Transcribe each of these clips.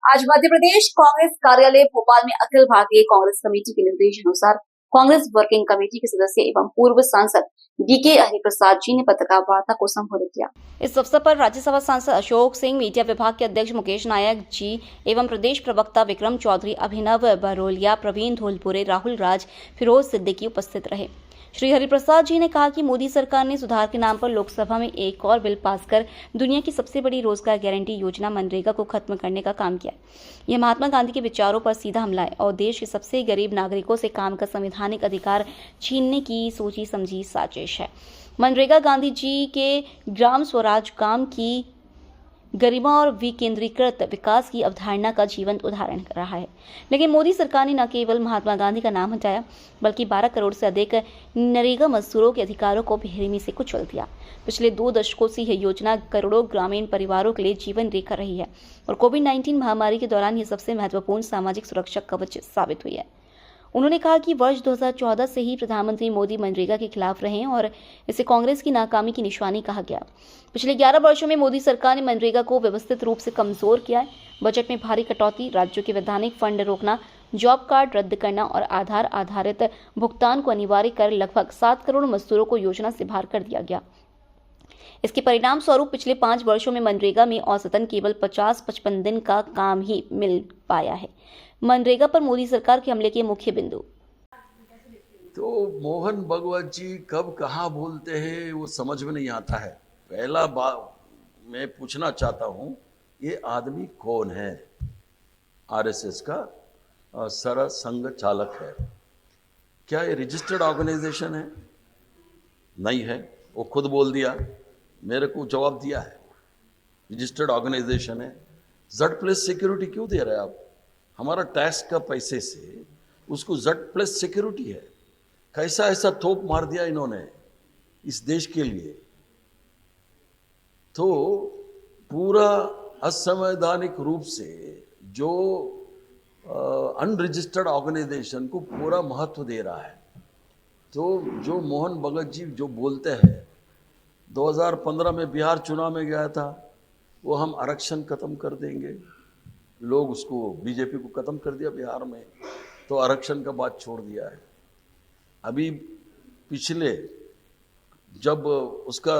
आज मध्य प्रदेश कांग्रेस कार्यालय भोपाल में अखिल भारतीय कांग्रेस कमेटी के निर्देशानुसार कांग्रेस वर्किंग कमेटी के सदस्य एवं पूर्व सांसद डीके हरिप्रसाद जी ने पत्रकार वार्ता को संबोधित किया। इस अवसर पर राज्यसभा सांसद अशोक सिंह, मीडिया विभाग के अध्यक्ष मुकेश नायक जी एवं प्रदेश प्रवक्ता विक्रम चौधरी, अभिनव बरोलिया, प्रवीण धोलपुरे, राहुल राज, फिरोज सिद्दीकी उपस्थित रहे। श्री हरिप्रसाद जी ने कहा कि मोदी सरकार ने सुधार के नाम पर लोकसभा में एक और बिल पास कर दुनिया की सबसे बड़ी रोजगार गारंटी योजना मनरेगा को खत्म करने का काम किया। यह महात्मा गांधी के विचारों पर सीधा हमला है और देश के सबसे गरीब नागरिकों से काम का संवैधानिक अधिकार छीनने की सोची समझी साजिश है। मनरेगा गांधी जी के ग्राम स्वराज काम की गरिमा और विकेंद्रीकृत विकास की अवधारणा का जीवंत उदाहरण रहा है। लेकिन मोदी सरकार ने न केवल महात्मा गांधी का नाम हटाया बल्कि 12 करोड़ से अधिक नरेगा मजदूरों के अधिकारों को बेरहमी से कुचल दिया। पिछले 2 दशकों से यह योजना करोड़ों ग्रामीण परिवारों के लिए जीवन रेखा रही है और कोविड-19 महामारी के दौरान यह सबसे महत्वपूर्ण सामाजिक सुरक्षा कवच साबित हुई है। उन्होंने कहा कि वर्ष 2014 से ही प्रधानमंत्री मोदी मनरेगा के खिलाफ रहे और इसे कांग्रेस की नाकामी की निशानी कहा गया। पिछले 11 वर्षों में मोदी सरकार ने मनरेगा को व्यवस्थित रूप से कमजोर किया है। बजट में भारी कटौती, राज्यों के वैधानिक फंड रोकना, जॉब कार्ड रद्द करना और आधार आधारित भुगतान को अनिवार्य कर लगभग 7 करोड़ मजदूरों को योजना से बाहर कर दिया गया। इसके परिणाम स्वरूप पिछले 5 वर्षों में मनरेगा में औसतन केवल 50-55 दिन का काम ही मिल पाया है। मनरेगा पर मोदी सरकार के हमले के मुख्य बिंदु। तो मोहन भगवत जी कब कहाँ बोलते हैं वो समझ में नहीं आता है। पहला बात मैं पूछना चाहता हूँ, ये आदमी कौन है? आरएसएस का सर संघ चालक है। क्या ये रजिस्टर्ड ऑर्गेनाइजेशन है? नहीं है, वो खुद बोल दिया, मेरे को जवाब दिया है रजिस्टर्ड ऑर्गेनाइजेशन है। जेड प्लस सिक्योरिटी क्यों दे रहे हैं आप? हमारा टैक्स का पैसे से उसको जेड प्लस सिक्योरिटी है। कैसा ऐसा थोप मार दिया इन्होंने इस देश के लिए। तो पूरा असंवैधानिक रूप से जो अनरजिस्टर्ड ऑर्गेनाइजेशन को पूरा महत्व दे रहा है। तो जो मोहन भगत जी जो बोलते हैं, 2015 में बिहार चुनाव में गया था, वो हम आरक्षण खत्म कर देंगे, लोग उसको बीजेपी को खत्म कर दिया बिहार में, तो आरक्षण का बात छोड़ दिया है। अभी पिछले जब उसका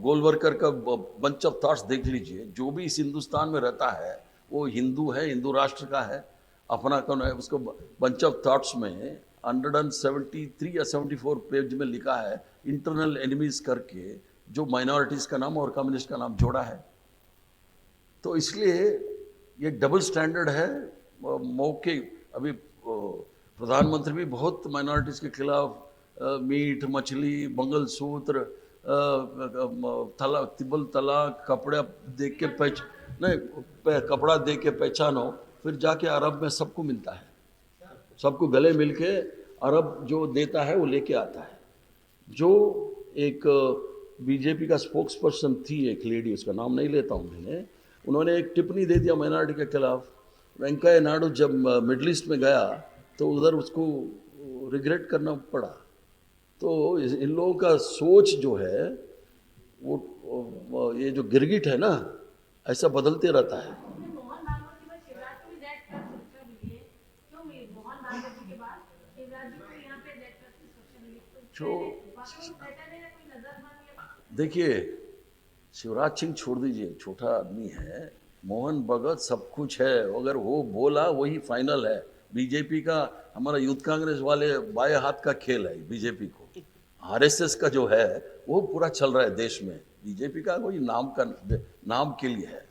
गोलवरकर का बंच ऑफ थॉट्स देख लीजिए, जो भी इस हिंदुस्तान में रहता है वो हिंदू है, हिंदू राष्ट्र का है, अपना कौन है, उसको बंच ऑफ थॉट्स में 173 या 74 पेज में लिखा है इंटरनल एनिमीज करके, जो माइनॉरिटीज़ का नाम और कम्युनिस्ट का नाम जोड़ा है। तो इसलिए ये डबल स्टैंडर्ड है। मौके अभी प्रधानमंत्री भी बहुत माइनॉरिटीज़ के खिलाफ मीट, मछली, मंगलसूत्र, तिब्बल तलाक, कपड़ा देख के कपड़ा दे के पहचानो, फिर जाके अरब में सबको मिलता है, सबको गले मिल के अरब जो देता है वो लेके आता है। जो एक बीजेपी का स्पोक्स पर्सन थी, एक लेडी, उसका नाम नहीं लेता हूँ मैंने, उन्होंने एक टिप्पणी दे दिया माइनॉरिटी के खिलाफ। वेंकैया नायडू जब मिडिल ईस्ट में गया तो उधर उसको रिग्रेट करना पड़ा। तो इन लोगों का सोच जो है वो ये जो गिरगिट है ना, ऐसा बदलते रहता है। जो देखिए, शिवराज सिंह छोड़ दीजिए, छोटा आदमी है। मोहन भगत सब कुछ है, अगर वो बोला वही फाइनल है। बीजेपी का, हमारा यूथ कांग्रेस वाले बाएं हाथ का खेल है बीजेपी को। आरएसएस का जो है वो पूरा चल रहा है देश में, बीजेपी का कोई नाम के लिए है।